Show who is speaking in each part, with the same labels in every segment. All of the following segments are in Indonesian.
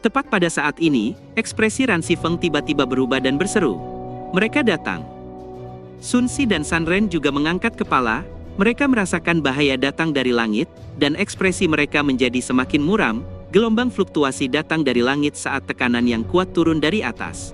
Speaker 1: Tepat pada saat ini, ekspresi Ran Sifeng tiba-tiba berubah dan berseru. Mereka datang. Sun Si dan San Ren juga mengangkat kepala, mereka merasakan bahaya datang dari langit, dan ekspresi mereka menjadi semakin muram, gelombang fluktuasi datang dari langit saat tekanan yang kuat turun dari atas.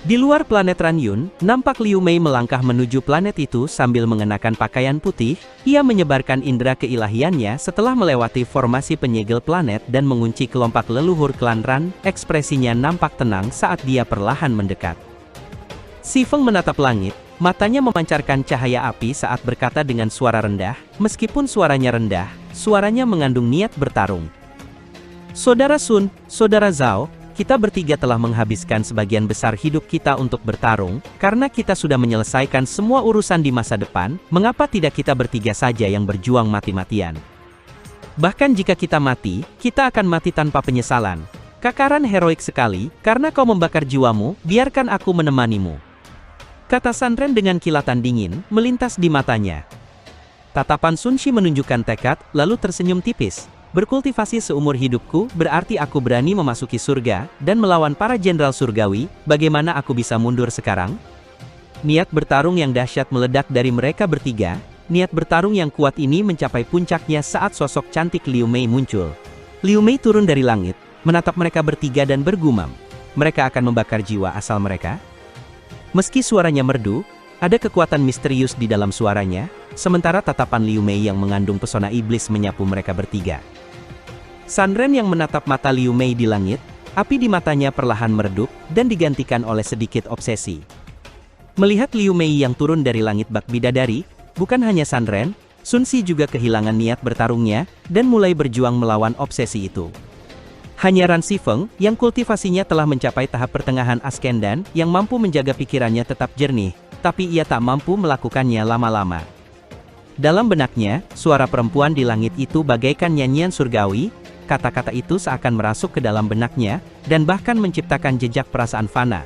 Speaker 1: Di luar planet Ranyun, nampak Liu Mei melangkah menuju planet itu sambil mengenakan pakaian putih. Ia menyebarkan indera keilahiannya setelah melewati formasi penyegel planet dan mengunci kelompok leluhur klan Ran. Ekspresinya nampak tenang saat dia perlahan mendekat. Sifeng menatap langit, matanya memancarkan cahaya api saat berkata dengan suara rendah. Meskipun suaranya rendah, suaranya mengandung niat bertarung. Saudara Sun, Saudara Zhao, kita bertiga telah menghabiskan sebagian besar hidup kita untuk bertarung, karena kita sudah menyelesaikan semua urusan di masa depan, mengapa tidak kita bertiga saja yang berjuang mati-matian? Bahkan jika kita mati, kita akan mati tanpa penyesalan. Kakaran heroik sekali, karena kau membakar jiwamu, biarkan aku menemanimu. Kata San Ren dengan kilatan dingin, melintas di matanya. Tatapan Sun Si menunjukkan tekad, lalu tersenyum tipis. Berkultivasi seumur hidupku, berarti aku berani memasuki surga, dan melawan para jenderal surgawi. Bagaimana aku bisa mundur sekarang? Niat bertarung yang dahsyat meledak dari mereka bertiga. Niat bertarung yang kuat ini mencapai puncaknya saat sosok cantik Liu Mei muncul. Liu Mei turun dari langit, menatap mereka bertiga dan bergumam. Mereka akan membakar jiwa asal mereka? Meski suaranya merdu, ada kekuatan misterius di dalam suaranya, sementara tatapan Liu Mei yang mengandung pesona iblis menyapu mereka bertiga. San Ren yang menatap mata Liu Mei di langit, api di matanya perlahan meredup, dan digantikan oleh sedikit obsesi. Melihat Liu Mei yang turun dari langit bak bidadari, bukan hanya San Ren, Sun Si juga kehilangan niat bertarungnya, dan mulai berjuang melawan obsesi itu. Hanya Ran Sifeng, yang kultivasinya telah mencapai tahap pertengahan Ascendan, yang mampu menjaga pikirannya tetap jernih, tapi ia tak mampu melakukannya lama-lama. Dalam benaknya, suara perempuan di langit itu bagaikan nyanyian surgawi. Kata-kata itu seakan merasuk ke dalam benaknya, dan bahkan menciptakan jejak perasaan fana.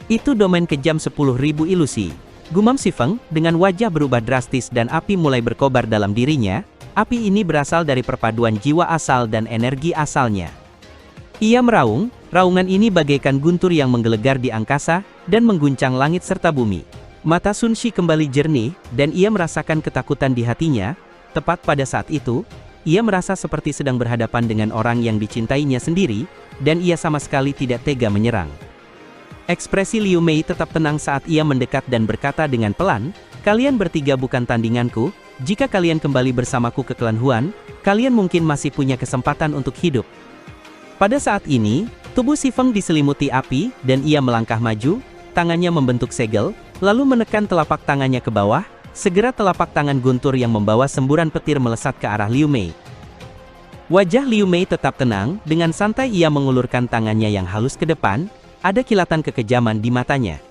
Speaker 1: Itu domain kejam 10.000 ilusi. Gumam Sifeng, dengan wajah berubah drastis dan api mulai berkobar dalam dirinya. Api ini berasal dari perpaduan jiwa asal dan energi asalnya. Ia meraung, raungan ini bagaikan guntur yang menggelegar di angkasa, dan mengguncang langit serta bumi. Mata Sun Si kembali jernih, dan ia merasakan ketakutan di hatinya. Tepat pada saat itu, ia merasa seperti sedang berhadapan dengan orang yang dicintainya sendiri, dan ia sama sekali tidak tega menyerang. Ekspresi Liu Mei tetap tenang saat ia mendekat dan berkata dengan pelan, "Kalian bertiga bukan tandinganku, jika kalian kembali bersamaku ke klan Huan, kalian mungkin masih punya kesempatan untuk hidup." Pada saat ini, tubuh Sifeng diselimuti api, dan ia melangkah maju, tangannya membentuk segel, lalu menekan telapak tangannya ke bawah. Segera telapak tangan guntur yang membawa semburan petir melesat ke arah Liu Mei. Wajah Liu Mei tetap tenang, dengan santai ia mengulurkan tangannya yang halus ke depan, ada kilatan kekejaman di matanya.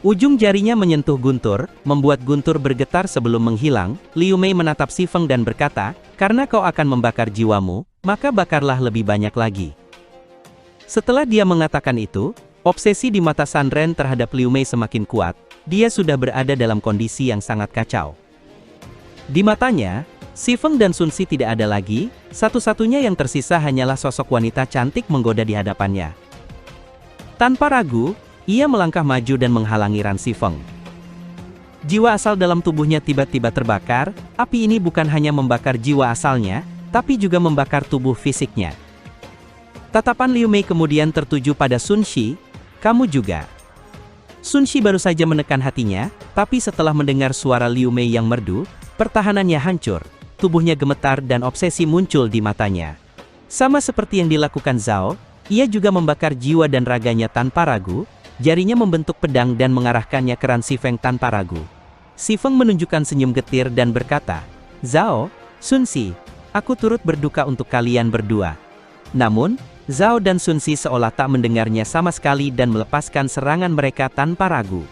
Speaker 1: Ujung jarinya menyentuh guntur, membuat guntur bergetar sebelum menghilang. Liu Mei menatap Sifeng dan berkata, "Karena kau akan membakar jiwamu, maka bakarlah lebih banyak lagi." Setelah dia mengatakan itu, obsesi di mata San Ren terhadap Liu Mei semakin kuat. Dia sudah berada dalam kondisi yang sangat kacau. Di matanya, Sifeng dan Sun Si tidak ada lagi, satu-satunya yang tersisa hanyalah sosok wanita cantik menggoda di hadapannya. Tanpa ragu, ia melangkah maju dan menghalangi Ran Sifeng. Jiwa asal dalam tubuhnya tiba-tiba terbakar. Api ini bukan hanya membakar jiwa asalnya, tapi juga membakar tubuh fisiknya. Tatapan Liu Mei kemudian tertuju pada Sun Si, "Kamu juga." Sun Si baru saja menekan hatinya, tapi setelah mendengar suara Liu Mei yang merdu, pertahanannya hancur, tubuhnya gemetar dan obsesi muncul di matanya. Sama seperti yang dilakukan Zhao, ia juga membakar jiwa dan raganya tanpa ragu, jarinya membentuk pedang dan mengarahkannya ke Ran Sifeng tanpa ragu. Sifeng menunjukkan senyum getir dan berkata, "Zhao, Sun Si, aku turut berduka untuk kalian berdua." Namun, Zhao dan Sun Si seolah tak mendengarnya sama sekali dan melepaskan serangan mereka tanpa ragu.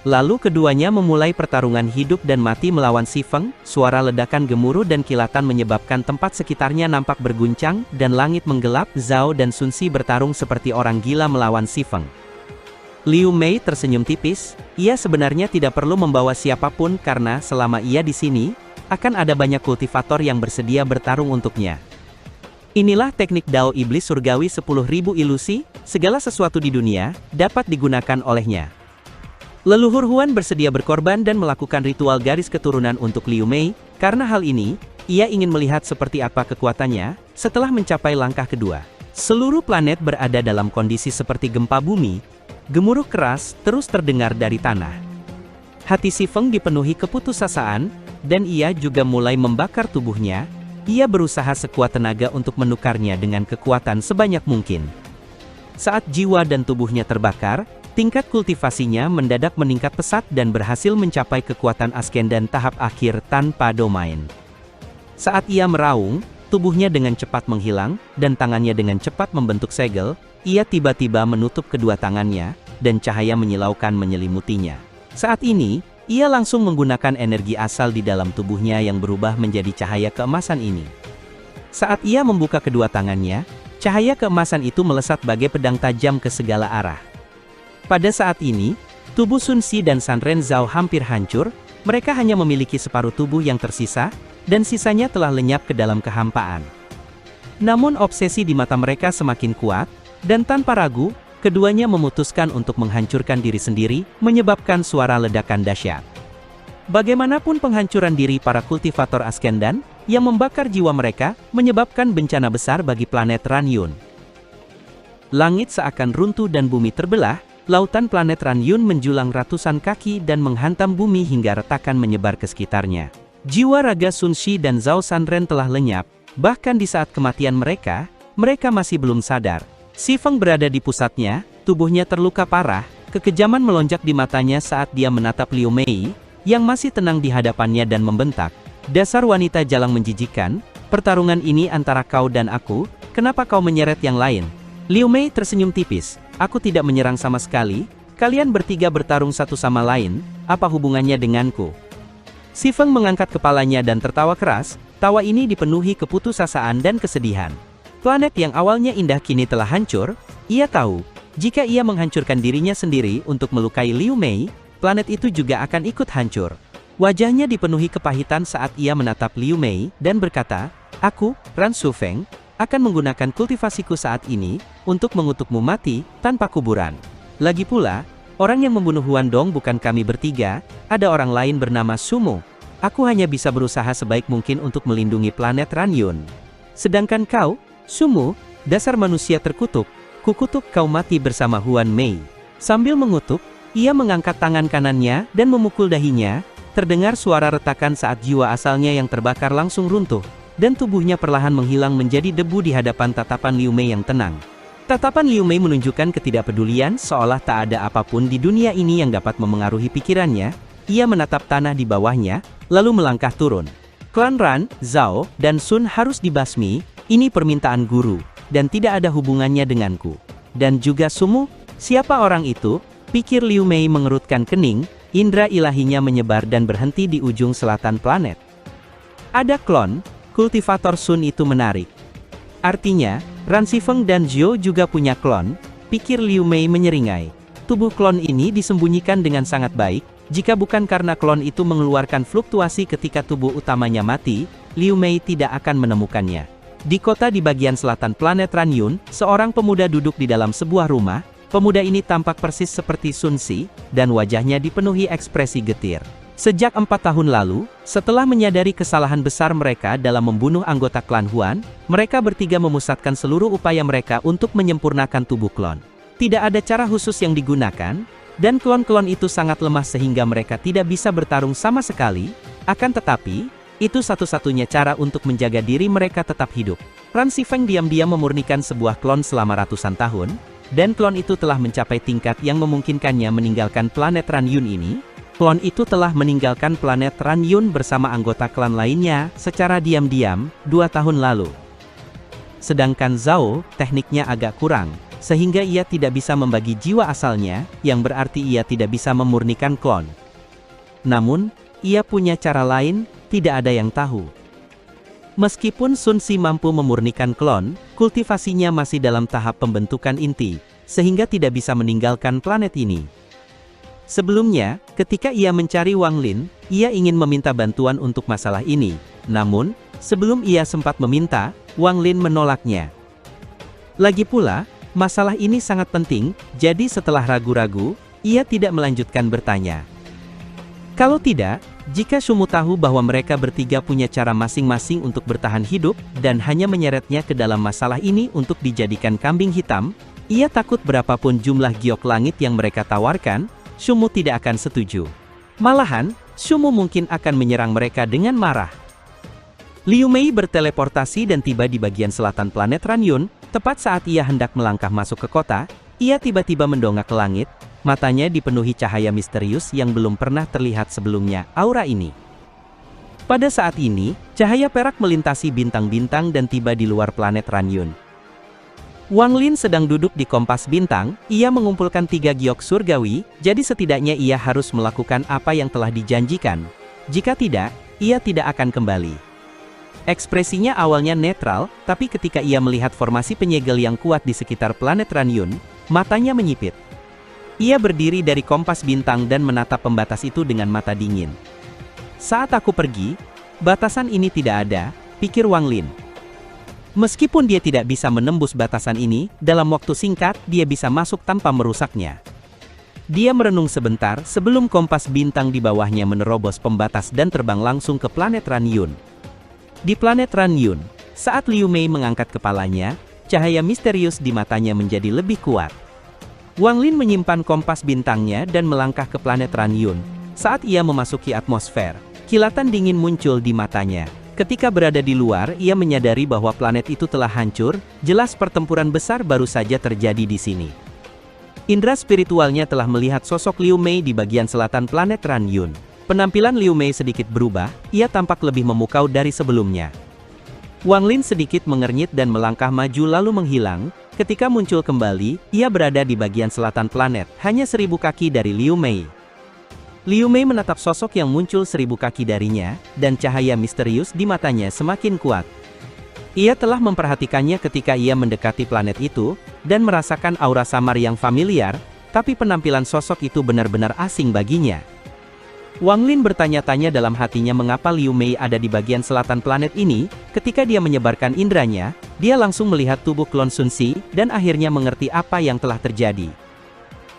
Speaker 1: Lalu keduanya memulai pertarungan hidup dan mati melawan Sifeng. Suara ledakan gemuruh dan kilatan menyebabkan tempat sekitarnya nampak berguncang, dan langit menggelap. Zhao dan Sun Si bertarung seperti orang gila melawan Sifeng. Liu Mei tersenyum tipis, ia sebenarnya tidak perlu membawa siapapun karena selama ia di sini, akan ada banyak kultivator yang bersedia bertarung untuknya. Inilah teknik Dao Iblis Surgawi 10.000 ilusi, segala sesuatu di dunia, dapat digunakan olehnya. Leluhur Huan bersedia berkorban dan melakukan ritual garis keturunan untuk Liu Mei, karena hal ini, ia ingin melihat seperti apa kekuatannya, setelah mencapai langkah kedua. Seluruh planet berada dalam kondisi seperti gempa bumi. Gemuruh keras terus terdengar dari tanah. Hati Si Feng dipenuhi keputusasaan, dan ia juga mulai membakar tubuhnya. Ia berusaha sekuat tenaga untuk menukarnya dengan kekuatan sebanyak mungkin. Saat jiwa dan tubuhnya terbakar, tingkat kultivasinya mendadak meningkat pesat dan berhasil mencapai kekuatan Ascendan tahap akhir tanpa domain. Saat ia meraung, tubuhnya dengan cepat menghilang, dan tangannya dengan cepat membentuk segel. Ia tiba-tiba menutup kedua tangannya, dan cahaya menyilaukan menyelimutinya. Saat ini, ia langsung menggunakan energi asal di dalam tubuhnya yang berubah menjadi cahaya keemasan ini. Saat ia membuka kedua tangannya, cahaya keemasan itu melesat bagai pedang tajam ke segala arah. Pada saat ini, tubuh Sun Si dan San Ren Zhao hampir hancur, mereka hanya memiliki separuh tubuh yang tersisa, dan sisanya telah lenyap ke dalam kehampaan. Namun obsesi di mata mereka semakin kuat, dan tanpa ragu, keduanya memutuskan untuk menghancurkan diri sendiri, menyebabkan suara ledakan dahsyat. Bagaimanapun penghancuran diri para kultivator Ascendan, yang membakar jiwa mereka, menyebabkan bencana besar bagi planet Ranyun. Langit seakan runtuh dan bumi terbelah, lautan planet Ranyun menjulang ratusan kaki dan menghantam bumi hingga retakan menyebar ke sekitarnya. Jiwa raga Sun Si dan Zhao Sanren telah lenyap, bahkan di saat kematian mereka masih belum sadar. Si Feng berada di pusatnya, tubuhnya terluka parah, kekejaman melonjak di matanya saat dia menatap Liu Mei, yang masih tenang di hadapannya dan membentak, "Dasar wanita jalang menjijikan, pertarungan ini antara kau dan aku, kenapa kau menyeret yang lain?" Liu Mei tersenyum tipis, "Aku tidak menyerang sama sekali, kalian bertiga bertarung satu sama lain, apa hubungannya denganku?" Si Feng mengangkat kepalanya dan tertawa keras, tawa ini dipenuhi keputusasaan dan kesedihan. Planet yang awalnya indah kini telah hancur, ia tahu, jika ia menghancurkan dirinya sendiri untuk melukai Liu Mei, planet itu juga akan ikut hancur. Wajahnya dipenuhi kepahitan saat ia menatap Liu Mei, dan berkata, "Aku, Ran Shufeng, akan menggunakan kultivasiku saat ini, untuk mengutukmu mati, tanpa kuburan. Lagi pula, orang yang membunuh Huan Dong bukan kami bertiga, ada orang lain bernama Sumo. Aku hanya bisa berusaha sebaik mungkin untuk melindungi planet Ranyun. Sedangkan kau, Sumo, dasar manusia terkutuk, kukutuk kau mati bersama Huan Mei." Sambil mengutuk, ia mengangkat tangan kanannya dan memukul dahinya, terdengar suara retakan saat jiwa asalnya yang terbakar langsung runtuh, dan tubuhnya perlahan menghilang menjadi debu di hadapan tatapan Liu Mei yang tenang. Tatapan Liu Mei menunjukkan ketidakpedulian seolah tak ada apapun di dunia ini yang dapat memengaruhi pikirannya. Ia menatap tanah di bawahnya, lalu melangkah turun. "Klan Ran, Zhao, dan Sun harus dibasmi. Ini permintaan guru, dan tidak ada hubungannya denganku. Dan juga Sumo, siapa orang itu?" Pikir Liu Mei mengerutkan kening, indera ilahinya menyebar dan berhenti di ujung selatan planet. Ada klon, kultivator Sun itu menarik. Artinya, Ran Shifeng dan Zhou juga punya klon, pikir Liu Mei menyeringai. Tubuh klon ini disembunyikan dengan sangat baik, jika bukan karena klon itu mengeluarkan fluktuasi ketika tubuh utamanya mati, Liu Mei tidak akan menemukannya. Di kota di bagian selatan planet Ranyun, seorang pemuda duduk di dalam sebuah rumah. Pemuda ini tampak persis seperti Sun Si, dan wajahnya dipenuhi ekspresi getir. Sejak 4 tahun lalu, setelah menyadari kesalahan besar mereka dalam membunuh anggota klan Huan, mereka bertiga memusatkan seluruh upaya mereka untuk menyempurnakan tubuh klon. Tidak ada cara khusus yang digunakan, dan klon-klon itu sangat lemah sehingga mereka tidak bisa bertarung sama sekali, akan tetapi, itu satu-satunya cara untuk menjaga diri mereka tetap hidup. Ran Shifeng diam-diam memurnikan sebuah klon selama ratusan tahun, dan klon itu telah mencapai tingkat yang memungkinkannya meninggalkan planet Ranyun ini. Klon itu telah meninggalkan planet Ranyun bersama anggota klan lainnya secara diam-diam 2 tahun lalu. Sedangkan Zhao, tekniknya agak kurang, sehingga ia tidak bisa membagi jiwa asalnya, yang berarti ia tidak bisa memurnikan klon. Namun, ia punya cara lain, tidak ada yang tahu. Meskipun Sun Si mampu memurnikan klon, kultivasinya masih dalam tahap pembentukan inti, sehingga tidak bisa meninggalkan planet ini. Sebelumnya, ketika ia mencari Wang Lin, ia ingin meminta bantuan untuk masalah ini. Namun, sebelum ia sempat meminta, Wang Lin menolaknya. Lagi pula, masalah ini sangat penting, jadi setelah ragu-ragu, ia tidak melanjutkan bertanya. Kalau tidak, jika Sumu tahu bahwa mereka bertiga punya cara masing-masing untuk bertahan hidup, dan hanya menyeretnya ke dalam masalah ini untuk dijadikan kambing hitam, ia takut berapapun jumlah giok langit yang mereka tawarkan, Sumu tidak akan setuju. Malahan, Sumu mungkin akan menyerang mereka dengan marah. Liu Mei berteleportasi dan tiba di bagian selatan planet Ranyun, tepat saat ia hendak melangkah masuk ke kota, ia tiba-tiba mendongak ke langit. Matanya dipenuhi cahaya misterius yang belum pernah terlihat sebelumnya, aura ini. Pada saat ini, cahaya perak melintasi bintang-bintang dan tiba di luar planet Ranyun. Wang Lin sedang duduk di kompas bintang, ia mengumpulkan 3 giok surgawi, jadi setidaknya ia harus melakukan apa yang telah dijanjikan. Jika tidak, ia tidak akan kembali. Ekspresinya awalnya netral, tapi ketika ia melihat formasi penyegel yang kuat di sekitar planet Ranyun, matanya menyipit. Ia berdiri dari kompas bintang dan menatap pembatas itu dengan mata dingin. Saat aku pergi, batasan ini tidak ada, pikir Wang Lin. Meskipun dia tidak bisa menembus batasan ini, dalam waktu singkat dia bisa masuk tanpa merusaknya. Dia merenung sebentar sebelum kompas bintang di bawahnya menerobos pembatas dan terbang langsung ke planet Ranyun. Di planet Ranyun, saat Liu Mei mengangkat kepalanya, cahaya misterius di matanya menjadi lebih kuat. Wang Lin menyimpan kompas bintangnya dan melangkah ke planet Ranyun. Saat ia memasuki atmosfer, kilatan dingin muncul di matanya. Ketika berada di luar, ia menyadari bahwa planet itu telah hancur, jelas pertempuran besar baru saja terjadi di sini. Indra spiritualnya telah melihat sosok Liu Mei di bagian selatan planet Ranyun. Penampilan Liu Mei sedikit berubah, ia tampak lebih memukau dari sebelumnya. Wang Lin sedikit mengernyit dan melangkah maju lalu menghilang. Ketika muncul kembali, ia berada di bagian selatan planet, hanya 1000 kaki dari Liu Mei. Liu Mei menatap sosok yang muncul 1000 kaki darinya, dan cahaya misterius di matanya semakin kuat. Ia telah memperhatikannya ketika ia mendekati planet itu, dan merasakan aura samar yang familiar, tapi penampilan sosok itu benar-benar asing baginya. Wang Lin bertanya-tanya dalam hatinya mengapa Liu Mei ada di bagian selatan planet ini. Ketika dia menyebarkan indranya, dia langsung melihat tubuh klon Sun Si, dan akhirnya mengerti apa yang telah terjadi.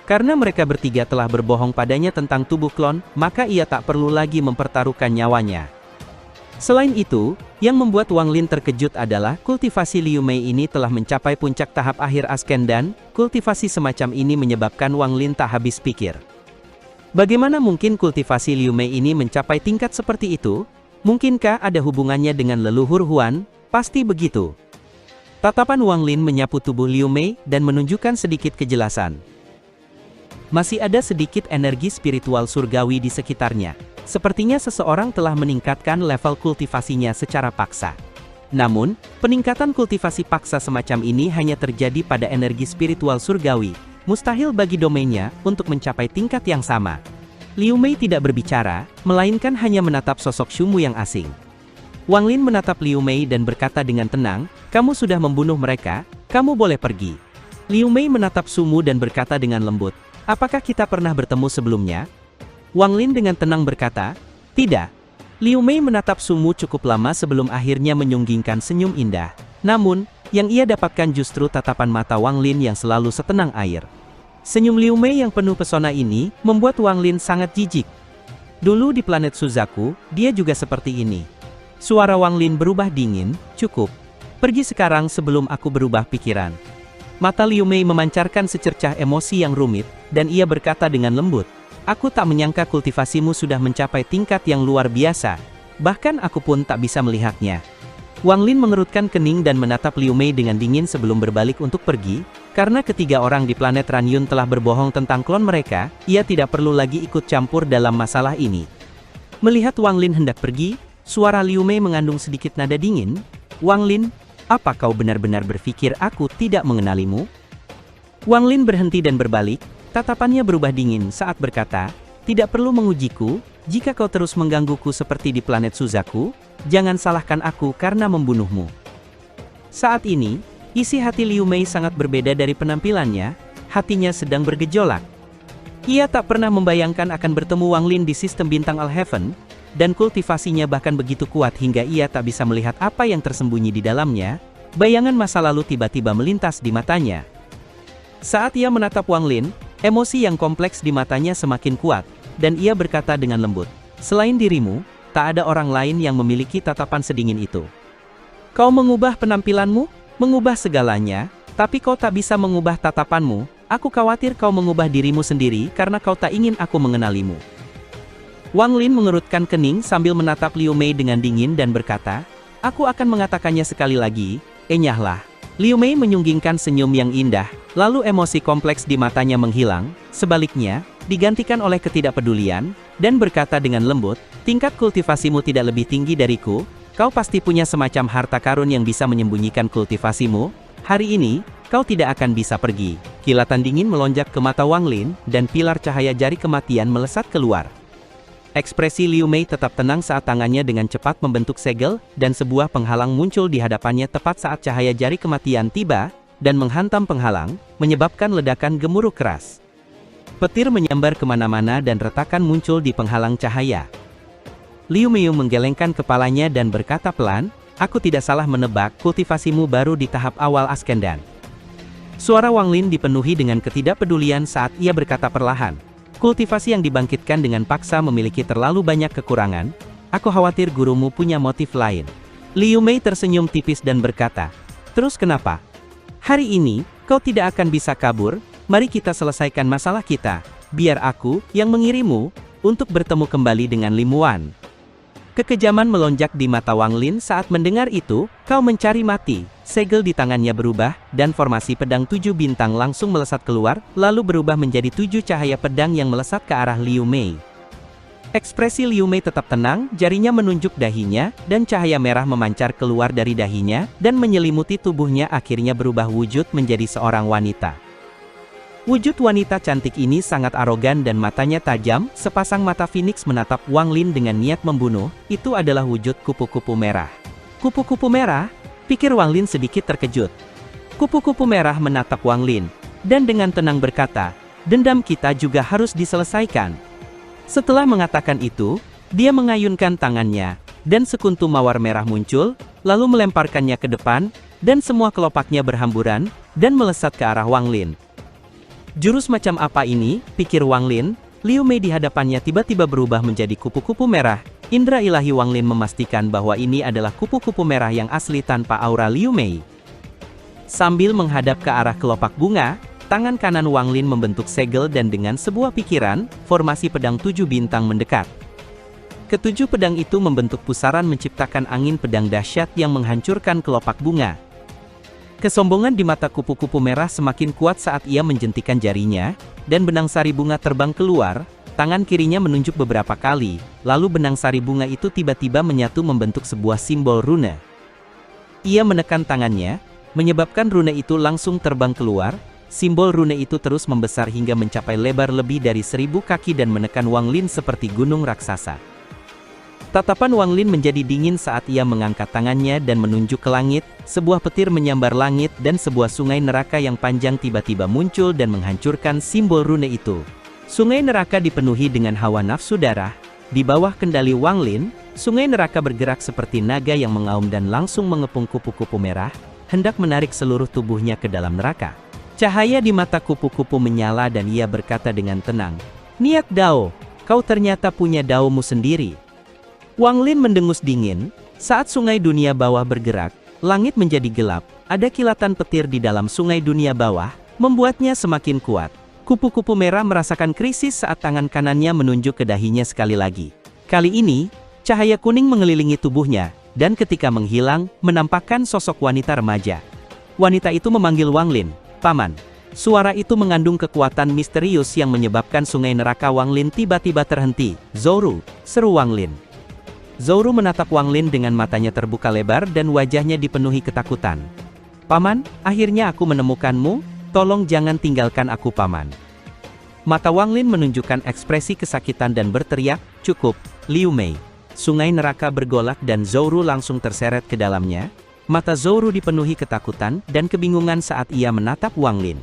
Speaker 1: Karena mereka bertiga telah berbohong padanya tentang tubuh klon, maka ia tak perlu lagi mempertaruhkan nyawanya. Selain itu, yang membuat Wang Lin terkejut adalah kultivasi Liu Mei ini telah mencapai puncak tahap akhir Ascendan. Kultivasi semacam ini menyebabkan Wang Lin tak habis pikir. Bagaimana mungkin kultivasi Liu Mei ini mencapai tingkat seperti itu? Mungkinkah ada hubungannya dengan leluhur Huan? Pasti begitu. Tatapan Wang Lin menyapu tubuh Liu Mei dan menunjukkan sedikit kejelasan. Masih ada sedikit energi spiritual surgawi di sekitarnya. Sepertinya seseorang telah meningkatkan level kultivasinya secara paksa. Namun, peningkatan kultivasi paksa semacam ini hanya terjadi pada energi spiritual surgawi. Mustahil bagi domainnya untuk mencapai tingkat yang sama. Liu Mei tidak berbicara, melainkan hanya menatap sosok Sumu yang asing. Wang Lin menatap Liu Mei dan berkata dengan tenang, "Kamu sudah membunuh mereka, kamu boleh pergi." Liu Mei menatap Sumu dan berkata dengan lembut, "Apakah kita pernah bertemu sebelumnya?" Wang Lin dengan tenang berkata, "Tidak." Liu Mei menatap Sumu cukup lama sebelum akhirnya menyunggingkan senyum indah. Namun, yang ia dapatkan justru tatapan mata Wang Lin yang selalu setenang air. Senyum Liu Mei yang penuh pesona ini, membuat Wang Lin sangat jijik. Dulu di planet Suzaku, dia juga seperti ini. Suara Wang Lin berubah dingin, "Cukup. Pergi sekarang sebelum aku berubah pikiran." Mata Liu Mei memancarkan secercah emosi yang rumit, dan ia berkata dengan lembut, "Aku tak menyangka kultivasimu sudah mencapai tingkat yang luar biasa. Bahkan aku pun tak bisa melihatnya." Wang Lin mengerutkan kening dan menatap Liu Mei dengan dingin sebelum berbalik untuk pergi. Karena ketiga orang di planet Ranyun telah berbohong tentang klon mereka, ia tidak perlu lagi ikut campur dalam masalah ini. Melihat Wang Lin hendak pergi, suara Liu Mei mengandung sedikit nada dingin. "Wang Lin, apa kau benar-benar berpikir aku tidak mengenalimu?" Wang Lin berhenti dan berbalik, tatapannya berubah dingin saat berkata, "Tidak perlu mengujiku, jika kau terus menggangguku seperti di planet Suzaku, jangan salahkan aku karena membunuhmu." Saat ini, isi hati Liu Mei sangat berbeda dari penampilannya. hatinya sedang bergejolak. Ia tak pernah membayangkan akan bertemu Wang Lin di sistem bintang All-Heaven, dan kultivasinya bahkan begitu kuat hingga ia tak bisa melihat apa yang tersembunyi di dalamnya. Bayangan masa lalu tiba-tiba melintas di matanya. Saat ia menatap Wang Lin, emosi yang kompleks di matanya semakin kuat, dan ia berkata dengan lembut, "Selain dirimu, tak ada orang lain yang memiliki tatapan sedingin itu. Kau mengubah penampilanmu, mengubah segalanya, tapi kau tak bisa mengubah tatapanmu. Aku khawatir kau mengubah dirimu sendiri karena kau tak ingin aku mengenalimu." Wang Lin mengerutkan kening sambil menatap Liu Mei dengan dingin dan berkata, "Aku akan mengatakannya sekali lagi, enyahlah." Liu Mei menyunggingkan senyum yang indah, lalu emosi kompleks di matanya menghilang, sebaliknya, digantikan oleh ketidakpedulian, dan berkata dengan lembut, "Tingkat kultivasimu tidak lebih tinggi dariku, kau pasti punya semacam harta karun yang bisa menyembunyikan kultivasimu. Hari ini, kau tidak akan bisa pergi." Kilatan dingin melonjak ke mata Wang Lin, dan pilar cahaya jari kematian melesat keluar. Ekspresi Liu Mei tetap tenang saat tangannya dengan cepat membentuk segel, dan sebuah penghalang muncul di hadapannya tepat saat cahaya jari kematian tiba, dan menghantam penghalang, menyebabkan ledakan gemuruh keras. Petir menyambar kemana-mana dan retakan muncul di penghalang cahaya. Liu Mei menggelengkan kepalanya dan berkata pelan, "Aku tidak salah menebak, kultivasimu baru di tahap awal Ascendan." Suara Wang Lin dipenuhi dengan ketidakpedulian saat ia berkata perlahan, "Kultivasi yang dibangkitkan dengan paksa memiliki terlalu banyak kekurangan. Aku khawatir gurumu punya motif lain." Liu Mei tersenyum tipis dan berkata, "Terus kenapa? Hari ini, kau tidak akan bisa kabur. Mari kita selesaikan masalah kita. Biar aku yang mengirimmu untuk bertemu kembali dengan Lim Wan." Kekejaman melonjak di mata Wang Lin saat mendengar itu. "Kau mencari mati." Segel di tangannya berubah, dan formasi pedang 7 bintang langsung melesat keluar, lalu berubah menjadi 7 cahaya pedang yang melesat ke arah Liu Mei. Ekspresi Liu Mei tetap tenang, jarinya menunjuk dahinya, dan cahaya merah memancar keluar dari dahinya, dan menyelimuti tubuhnya akhirnya berubah wujud menjadi seorang wanita. Wujud wanita cantik ini sangat arogan dan matanya tajam, sepasang mata Phoenix menatap Wang Lin dengan niat membunuh. Itu adalah wujud kupu-kupu merah. Kupu-kupu merah? Pikir Wang Lin sedikit terkejut. Kupu-kupu merah menatap Wang Lin, dan dengan tenang berkata, "Dendam kita juga harus diselesaikan." Setelah mengatakan itu, dia mengayunkan tangannya, dan sekuntum mawar merah muncul, lalu melemparkannya ke depan, dan semua kelopaknya berhamburan, dan melesat ke arah Wang Lin. Jurus macam apa ini, pikir Wang Lin. Liu Mei di hadapannya tiba-tiba berubah menjadi kupu-kupu merah. Indra ilahi Wang Lin memastikan bahwa ini adalah kupu-kupu merah yang asli tanpa aura Liu Mei. Sambil menghadap ke arah kelopak bunga, tangan kanan Wang Lin membentuk segel dan dengan sebuah pikiran, formasi pedang 7 bintang mendekat. Ketujuh pedang itu membentuk pusaran menciptakan angin pedang dahsyat yang menghancurkan kelopak bunga. Kesombongan di mata kupu-kupu merah semakin kuat saat ia menjentikan jarinya, dan benang sari bunga terbang keluar. Tangan kirinya menunjuk beberapa kali, lalu benang sari bunga itu tiba-tiba menyatu membentuk sebuah simbol rune. Ia menekan tangannya, menyebabkan rune itu langsung terbang keluar. Simbol rune itu terus membesar hingga mencapai lebar lebih dari 1000 kaki dan menekan Wang Lin seperti gunung raksasa. Tatapan Wang Lin menjadi dingin saat ia mengangkat tangannya dan menunjuk ke langit. Sebuah petir menyambar langit dan sebuah sungai neraka yang panjang tiba-tiba muncul dan menghancurkan simbol rune itu. Sungai neraka dipenuhi dengan hawa nafsu darah. Di bawah kendali Wang Lin, sungai neraka bergerak seperti naga yang mengaum dan langsung mengepung kupu-kupu merah, hendak menarik seluruh tubuhnya ke dalam neraka. Cahaya di mata kupu-kupu menyala dan ia berkata dengan tenang, "Niat Dao, kau ternyata punya daomu sendiri." Wang Lin mendengus dingin. Saat sungai dunia bawah bergerak, langit menjadi gelap, ada kilatan petir di dalam sungai dunia bawah, membuatnya semakin kuat. Kupu-kupu merah merasakan krisis saat tangan kanannya menunjuk ke dahinya sekali lagi. Kali ini, cahaya kuning mengelilingi tubuhnya, dan ketika menghilang, menampakkan sosok wanita remaja. Wanita itu memanggil Wang Lin, "Paman." Suara itu mengandung kekuatan misterius yang menyebabkan sungai neraka Wang Lin tiba-tiba terhenti. "Zouru," seru Wang Lin. Zouru menatap Wang Lin dengan matanya terbuka lebar dan wajahnya dipenuhi ketakutan. "Paman, akhirnya aku menemukanmu. Tolong jangan tinggalkan aku, Paman." Mata Wang Lin menunjukkan ekspresi kesakitan dan berteriak, "Cukup, Liu Mei." Sungai neraka bergolak dan Zouru langsung terseret ke dalamnya. Mata Zouru dipenuhi ketakutan dan kebingungan saat ia menatap Wang Lin.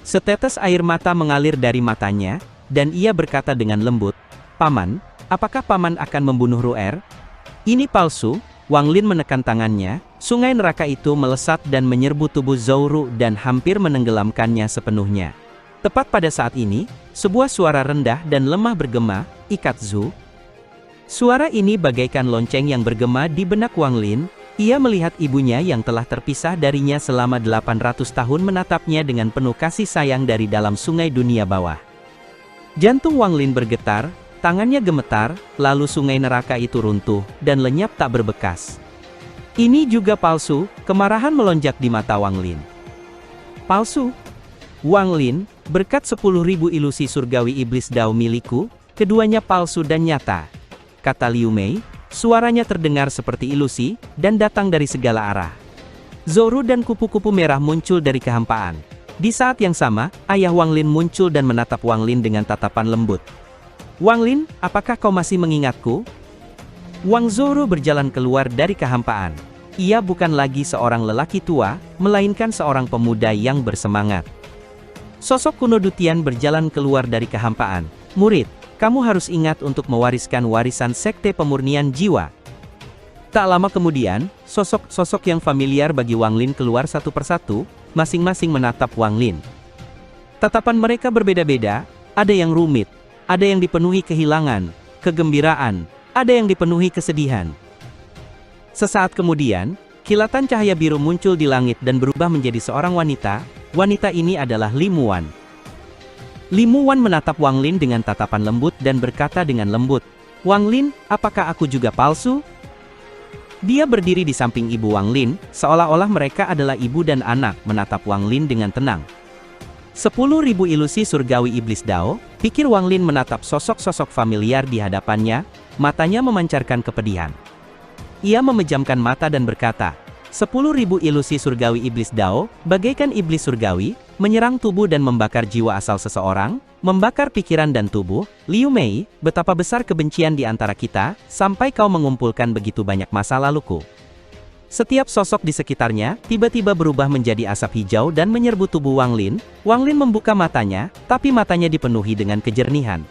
Speaker 1: Setetes air mata mengalir dari matanya, dan ia berkata dengan lembut, "Paman, apakah Paman akan membunuh Ru'er?" "Ini palsu." Wang Lin menekan tangannya, sungai neraka itu melesat dan menyerbu tubuh Zhou Ru dan hampir menenggelamkannya sepenuhnya. Tepat pada saat ini, sebuah suara rendah dan lemah bergema, "Ikat Zhu." Suara ini bagaikan lonceng yang bergema di benak Wang Lin. Ia melihat ibunya yang telah terpisah darinya selama 800 tahun menatapnya dengan penuh kasih sayang dari dalam sungai dunia bawah. Jantung Wang Lin bergetar, tangannya gemetar, lalu sungai neraka itu runtuh, dan lenyap tak berbekas. "Ini juga palsu." Kemarahan melonjak di mata Wang Lin. "Palsu? Wang Lin, berkat 10.000 ilusi surgawi iblis Dao milikku, keduanya palsu dan nyata," kata Liu Mei. Suaranya terdengar seperti ilusi, dan datang dari segala arah. Zhou Ru dan kupu-kupu merah muncul dari kehampaan. Di saat yang sama, ayah Wang Lin muncul dan menatap Wang Lin dengan tatapan lembut. "Wang Lin, apakah kau masih mengingatku?" Wang Zhou Ru berjalan keluar dari kehampaan. Ia bukan lagi seorang lelaki tua, melainkan seorang pemuda yang bersemangat. Sosok kuno Dutian berjalan keluar dari kehampaan. "Murid, kamu harus ingat untuk mewariskan warisan Sekte Pemurnian Jiwa." Tak lama kemudian, sosok-sosok yang familiar bagi Wang Lin keluar satu persatu, masing-masing menatap Wang Lin. Tatapan mereka berbeda-beda, ada yang rumit, ada yang dipenuhi kehilangan, kegembiraan, ada yang dipenuhi kesedihan. Sesaat kemudian, kilatan cahaya biru muncul di langit dan berubah menjadi seorang wanita. Wanita ini adalah Li Muwan. Li Muwan menatap Wang Lin dengan tatapan lembut dan berkata dengan lembut, "Wang Lin, apakah aku juga palsu?" Dia berdiri di samping ibu Wang Lin, seolah-olah mereka adalah ibu dan anak, menatap Wang Lin dengan tenang. 10.000 ilusi surgawi iblis Dao, pikir Wang Lin menatap sosok-sosok familiar di hadapannya, matanya memancarkan kepedihan. Ia memejamkan mata dan berkata, 10.000 ilusi surgawi iblis Dao, bagaikan iblis surgawi, menyerang tubuh dan membakar jiwa asal seseorang, membakar pikiran dan tubuh. Liu Mei, betapa besar kebencian di antara kita, sampai kau mengumpulkan begitu banyak masa laluku. Setiap sosok di sekitarnya, tiba-tiba berubah menjadi asap hijau dan menyerbu tubuh Wang Lin. Wang Lin membuka matanya, tapi matanya dipenuhi dengan kejernihan.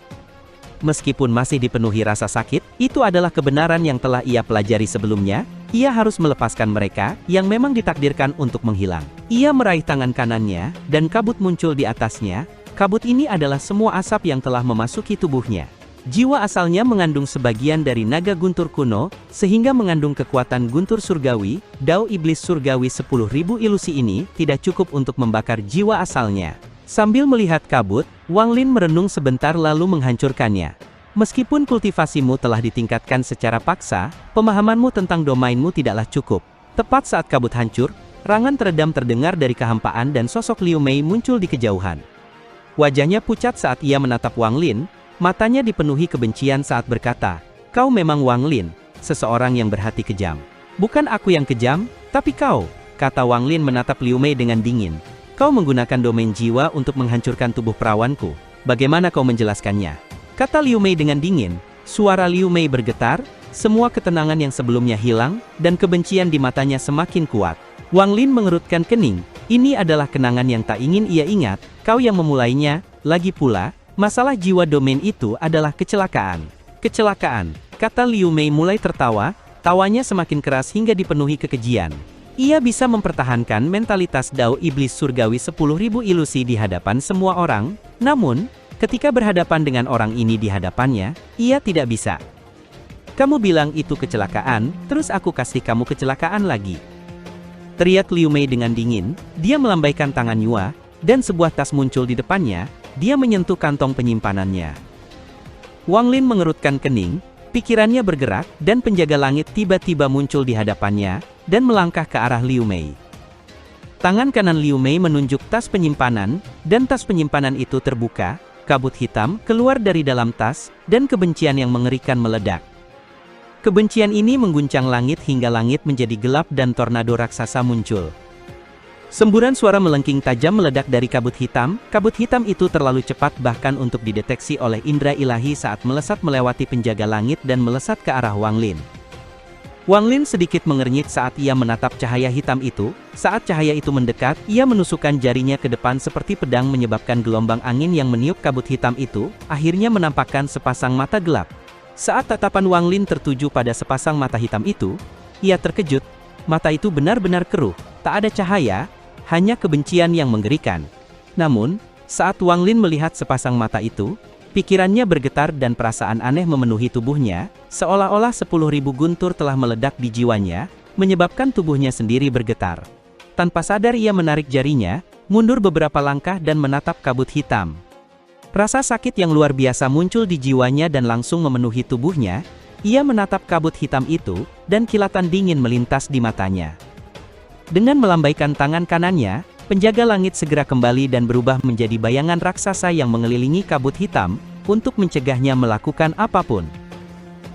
Speaker 1: Meskipun masih dipenuhi rasa sakit, itu adalah kebenaran yang telah ia pelajari sebelumnya. Ia harus melepaskan mereka, yang memang ditakdirkan untuk menghilang. Ia meraih tangan kanannya, dan kabut muncul di atasnya. Kabut ini adalah semua asap yang telah memasuki tubuhnya. Jiwa asalnya mengandung sebagian dari naga guntur kuno, sehingga mengandung kekuatan guntur surgawi. Dao iblis surgawi 10.000 ilusi ini, tidak cukup untuk membakar jiwa asalnya. Sambil melihat kabut, Wang Lin merenung sebentar lalu menghancurkannya. Meskipun kultivasimu telah ditingkatkan secara paksa, pemahamanmu tentang domainmu tidaklah cukup. Tepat saat kabut hancur, rangan teredam terdengar dari kehampaan dan sosok Liu Mei muncul di kejauhan. Wajahnya pucat saat ia menatap Wang Lin, matanya dipenuhi kebencian saat berkata, "Kau memang Wang Lin, seseorang yang berhati kejam." "Bukan aku yang kejam, tapi kau," kata Wang Lin menatap Liu Mei dengan dingin. "Kau menggunakan domain jiwa untuk menghancurkan tubuh perawanku. Bagaimana kau menjelaskannya?" Kata Liu Mei dengan dingin. Suara Liu Mei bergetar, semua ketenangan yang sebelumnya hilang, dan kebencian di matanya semakin kuat. Wang Lin mengerutkan kening. Ini adalah kenangan yang tak ingin ia ingat, kau yang memulainya. Lagi pula, masalah jiwa domain itu adalah kecelakaan. Kecelakaan, kata Liu Mei mulai tertawa, tawanya semakin keras hingga dipenuhi kekejian. Ia bisa mempertahankan mentalitas Dao iblis surgawi 10.000 ilusi di hadapan semua orang, namun, ketika berhadapan dengan orang ini di hadapannya, ia tidak bisa. "Kamu bilang itu kecelakaan, terus aku kasih kamu kecelakaan lagi," teriak Liu Mei dengan dingin. Dia melambaikan tangan Yua, dan sebuah tas muncul di depannya. Dia menyentuh kantong penyimpanannya. Wang Lin mengerutkan kening, pikirannya bergerak, dan penjaga langit tiba-tiba muncul di hadapannya, dan melangkah ke arah Liu Mei. Tangan kanan Liu Mei menunjuk tas penyimpanan, dan tas penyimpanan itu terbuka. Kabut hitam keluar dari dalam tas, dan kebencian yang mengerikan meledak. Kebencian ini mengguncang langit hingga langit menjadi gelap dan tornado raksasa muncul. Semburan suara melengking tajam meledak dari kabut hitam. Kabut hitam itu terlalu cepat bahkan untuk dideteksi oleh indera ilahi saat melesat melewati penjaga langit dan melesat ke arah Wang Lin. Wang Lin sedikit mengernyit saat ia menatap cahaya hitam itu. Saat cahaya itu mendekat, ia menusukkan jarinya ke depan seperti pedang menyebabkan gelombang angin yang meniup kabut hitam itu, akhirnya menampakkan sepasang mata gelap. Saat tatapan Wang Lin tertuju pada sepasang mata hitam itu, ia terkejut. Mata itu benar-benar keruh, tak ada cahaya, hanya kebencian yang mengerikan. Namun, saat Wang Lin melihat sepasang mata itu, pikirannya bergetar dan perasaan aneh memenuhi tubuhnya, seolah-olah 10.000 guntur telah meledak di jiwanya, menyebabkan tubuhnya sendiri bergetar. Tanpa sadar ia menarik jarinya, mundur beberapa langkah dan menatap kabut hitam. Rasa sakit yang luar biasa muncul di jiwanya dan langsung memenuhi tubuhnya. Ia menatap kabut hitam itu, dan kilatan dingin melintas di matanya. Dengan melambaikan tangan kanannya, penjaga langit segera kembali dan berubah menjadi bayangan raksasa yang mengelilingi kabut hitam, untuk mencegahnya melakukan apapun.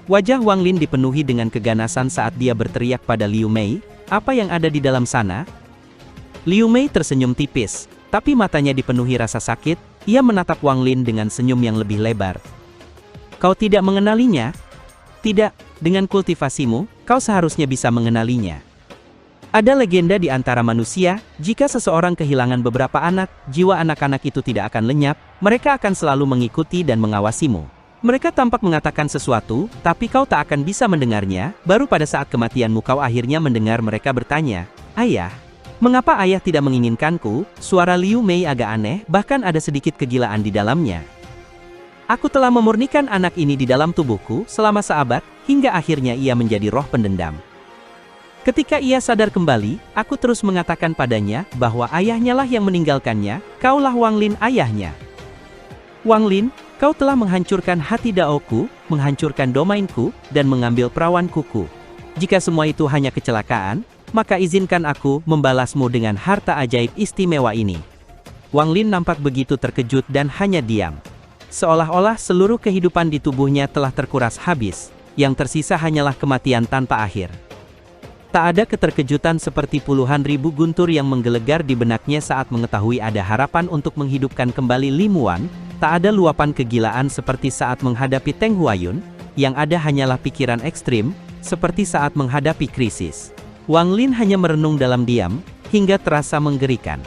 Speaker 1: Wajah Wang Lin dipenuhi dengan keganasan saat dia berteriak pada Liu Mei, "Apa yang ada di dalam sana?" Liu Mei tersenyum tipis, tapi matanya dipenuhi rasa sakit. Ia menatap Wang Lin dengan senyum yang lebih lebar. "Kau tidak mengenalinya?" "Tidak, dengan kultivasimu, kau seharusnya bisa mengenalinya. Ada legenda di antara manusia, jika seseorang kehilangan beberapa anak, jiwa anak-anak itu tidak akan lenyap, mereka akan selalu mengikuti dan mengawasimu. Mereka tampak mengatakan sesuatu, tapi kau tak akan bisa mendengarnya, baru pada saat kematianmu kau akhirnya mendengar mereka bertanya, 'Ayah, mengapa ayah tidak menginginkanku?'" Suara Liu Mei agak aneh, bahkan ada sedikit kegilaan di dalamnya. "Aku telah memurnikan anak ini di dalam tubuhku selama seabad, hingga akhirnya ia menjadi roh pendendam. Ketika ia sadar kembali, aku terus mengatakan padanya bahwa ayahnya lah yang meninggalkannya, kaulah Wang Lin ayahnya. Wang Lin, kau telah menghancurkan hati Daoku, menghancurkan domainku, dan mengambil perawan kuku. Jika semua itu hanya kecelakaan, maka izinkan aku membalasmu dengan harta ajaib istimewa ini." Wang Lin nampak begitu terkejut dan hanya diam. Seolah-olah seluruh kehidupan di tubuhnya telah terkuras habis, yang tersisa hanyalah kematian tanpa akhir. Tak ada keterkejutan seperti puluhan ribu guntur yang menggelegar di benaknya saat mengetahui ada harapan untuk menghidupkan kembali Li Muan, tak ada luapan kegilaan seperti saat menghadapi Teng Huayun, yang ada hanyalah pikiran ekstrim, seperti saat menghadapi krisis. Wang Lin hanya merenung dalam diam, hingga terasa menggerikan.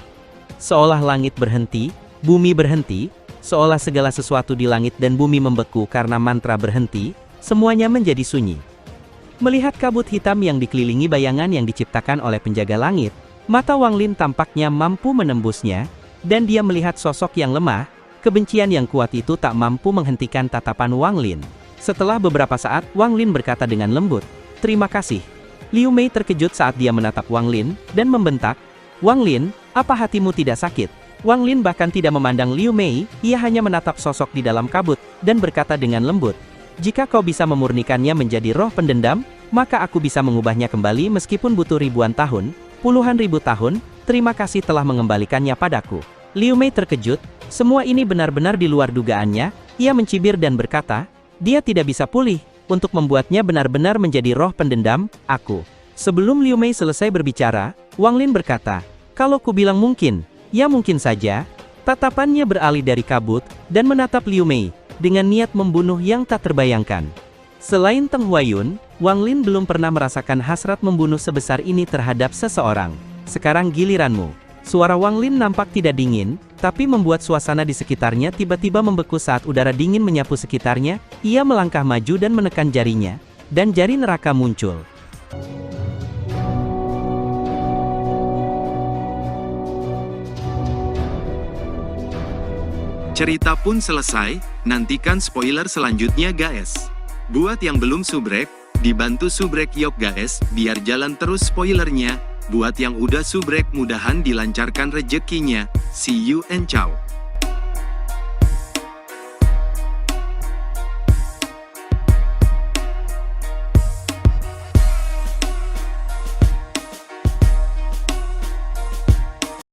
Speaker 1: Seolah langit berhenti, bumi berhenti, seolah segala sesuatu di langit dan bumi membeku karena mantra berhenti, semuanya menjadi sunyi. Melihat kabut hitam yang dikelilingi bayangan yang diciptakan oleh penjaga langit, mata Wang Lin tampaknya mampu menembusnya, dan dia melihat sosok yang lemah, kebencian yang kuat itu tak mampu menghentikan tatapan Wang Lin. Setelah beberapa saat, Wang Lin berkata dengan lembut, "Terima kasih." Liu Mei terkejut saat dia menatap Wang Lin, dan membentak, "Wang Lin, apa hatimu tidak sakit?" Wang Lin bahkan tidak memandang Liu Mei, ia hanya menatap sosok di dalam kabut, dan berkata dengan lembut, "Jika kau bisa memurnikannya menjadi roh pendendam, maka aku bisa mengubahnya kembali meskipun butuh ribuan tahun, puluhan ribu tahun, terima kasih telah mengembalikannya padaku." Liu Mei terkejut, semua ini benar-benar di luar dugaannya, ia mencibir dan berkata, "Dia tidak bisa pulih, untuk membuatnya benar-benar menjadi roh pendendam, aku." Sebelum Liu Mei selesai berbicara, Wang Lin berkata, "Kalau ku bilang mungkin, ya mungkin saja." Tatapannya beralih dari kabut, dan menatap Liu Mei, dengan niat membunuh yang tak terbayangkan. Selain Teng Huayun, Wang Lin belum pernah merasakan hasrat membunuh sebesar ini terhadap seseorang. "Sekarang giliranmu." Suara Wang Lin nampak tidak dingin, tapi membuat suasana di sekitarnya tiba-tiba membeku saat udara dingin menyapu sekitarnya. Ia melangkah maju dan menekan jarinya, dan jari neraka muncul.
Speaker 2: Cerita pun selesai, nantikan spoiler selanjutnya guys. Buat yang belum subrek, dibantu subrek yuk guys, biar jalan terus spoilernya. Buat yang udah subrek mudahan dilancarkan rezekinya. See you and ciao.